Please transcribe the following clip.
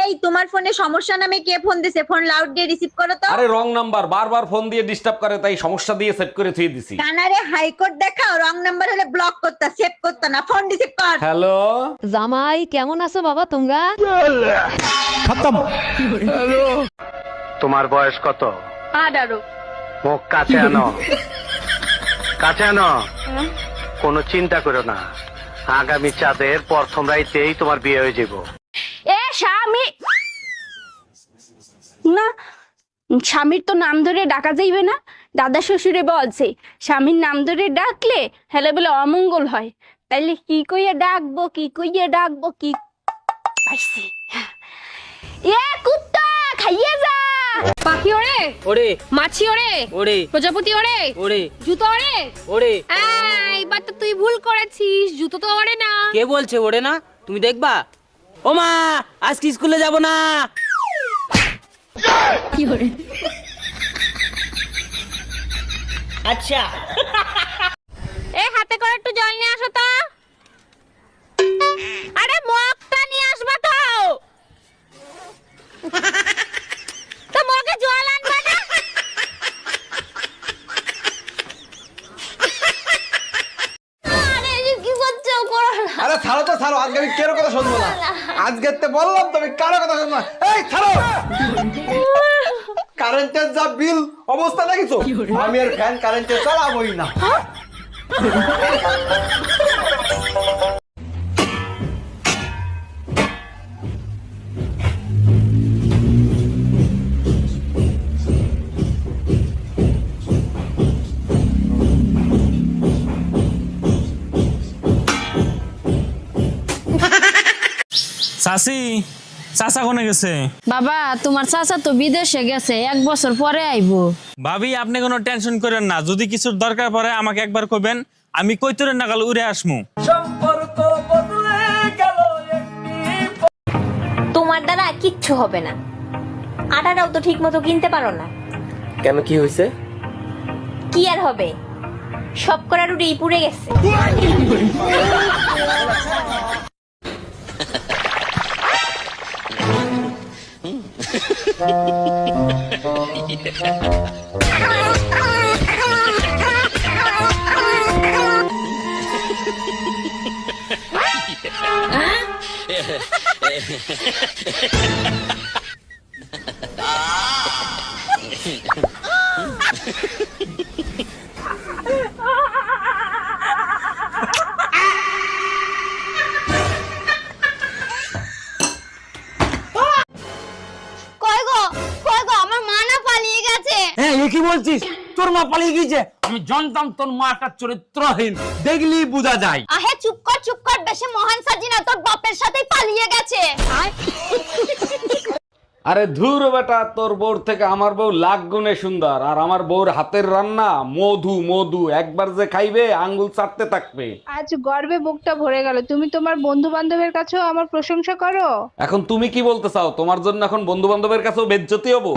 এই তোমার ফোনে সমস্যা নামে কে ফোন দিছে? ফোন লাউড দিয়ে রিসিভ করো তো। আরে রং নাম্বার, বারবার ফোন দিয়ে ডিস্টার্ব করে, তাই সমস্যা দিয়ে সেট করে থুয়ে দিছি। কানারে হাইকোর্ট দেখাও, রং নাম্বার হলে ব্লক করতা, সেভ করতা না, ফোন রিসিভ কর। হ্যালো, জামাই কেমন আছো বাবা তোমরা? তোমার বয়স কত? 18। মুখ কাছে আনো, কাছে আনো। কোনো চিন্তা করো না, আগামী চাঁদের প্রথম রাইতেই তোমার বিয়ে হয়ে যাব। এ স্বামী না, স্বামীর তো নাম ধরে ডাকা যাইবে না। দাদা শ্বশুরে বলছে স্বামীর নাম ধরে ডাকলে হেলে বলে অমঙ্গল হয়। তাইলে কি কইয়া ডাকবো, কি কইয়া ডাকবো, কি পাইছি। এ কুত্তা খাইয়ে যা। পাখি ওরে ওরে মাছি ওরে ওরে প্রজাপতি ওরে ওরে জুতো ওরে ওরে। এইবার তো তুই ভুল করেছিস, জুতো তো ওরে না। কে বলছে ওরে না? তুমি দেখবা। ও মা, আজকে স্কুলে যাব না। কি ওরে? আচ্ছা, এ হাতে করে একটু জল নিয়ে আসো তো। আরে মগটা নিয়ে আসবা তো। তো মগে জল আনবা না। আরে কি করছো? করো না। আরে ছাড়ো তো ছাড়ো, আজকে আমি কারো কথা শুনবো না। আজকে তো বললাম তুমি কারো কথা শুনবো না। এই ছাড়ো, কারেন্টের যা বিল অবস্থা দেখিছো, আমি আর ফ্যান কারেন্টে চালাবোই না। চাচি, চাচা কোনে গেছে? বাবা তোমার চাচা তো বিদেশে গেছে, 1 বছর পরে আইবো। ভাবি আপনি কোনো টেনশন করেন না, যদি কিছুর দরকার পড়ে আমাকে একবার কইবেন, আমি কইতরের নাগাল উড়ে আসমু। তোমার দ্বারা কিচ্ছু হবে না। আটাটাও তো ঠিক মতো কিনতে পারো না। কেন, কি হয়েছে? কি আর হবে, সব করা রুটি পুড়ে গেছে। কই গো, কই গো, আমার মা না পালিয়ে গেছে। হ্যাঁ, এ কি বলছিস? তোর মা পালিয়ে গিয়েছে? আমি জানতাম তোর মা একটা চরিত্রহীন, দেখলি বোঝা যায়। আহে চুপ কর, চুপ কর, বেশি মহান সাজি না, তোর বাপের সাথেই পালিয়ে গেছে। আরে ধুর বেটা, তোর বউর থেকে আমার বউ লাখ গুণে সুন্দর, আর আমার বউর হাতের রান্না মধু মধু, একবার যে খাইবে আঙ্গুল চাটতে থাকবে। আজ গর্বে বুকটা ভরে গেল। তুমি তোমার বন্ধু বান্ধবের কাছেও আমার প্রশংসা করো। এখন তুমি কি বলতে চাও? তোমার জন্য এখন বন্ধু বান্ধবের কাছেও বেজ্জতি হবো?